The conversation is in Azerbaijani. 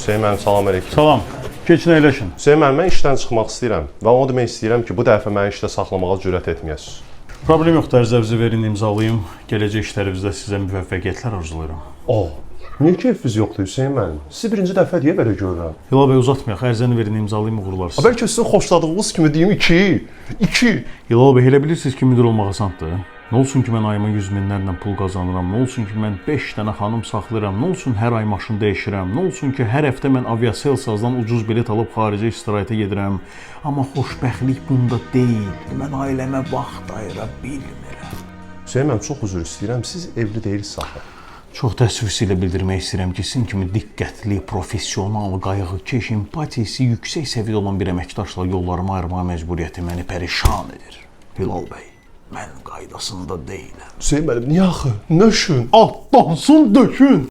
Hüseyin müəllim, salam aleyküm. Salam. Keçin əyləşin. Hüseyin müəllim, mən işdən çıxmaq istəyirəm və onu demək istəyirəm ki, bu dəfə məni işdə saxlamağa cürət etməyəsiniz. Problem yoxdur, ərizənizi verin, imzalayım. Gələcək işlərinizdə sizə müvəffəqiyyətlər arzulayıram. Niyə keyfiniz yoxdur Hüseyin müəllim? Sizi birinci dəfə deyə belə görürəm. Hilal bəy, uzatmayaq, ərizəni verin, imzalayım, uğurlarsınız. Bəlkə sizin xoşladığınız kimi deyim 2. Hilal bəy, elə bilirsiniz ki, müdür olmaq asandır. Nə olsun ki, mən ayıma 100 minlərlə pul qazanıram, nə olsun ki, mən 5 dənə xanım saxlayıram, nə olsun hər ay maşın dəyişirəm, nə olsun ki, hər həftə mən aviaselsazdan ucuz bilet alıb xaricə istirahətə gedirəm. Amma xoşbəxtlik bunda deyil. Mən ailəmə vaxt ayıra bilmirəm. Hüseyin müəllim, çox üzr istəyirəm, siz evli deyilsiniz axı. Çox təəssüf ilə bildirmək istəyirəm ki, sizin kimi diqqətli, professional, qayğıkeş, empatiyası yüksək səviyyədə olan bir əməkdaşla yollarımı ayırmağa məcburiyyəti məni pərişan edir. Hilal bəy, mən qaydasında deyiləm. Hüseyin müəllim, niyə axı? Nə üçün? Atlansın dökün!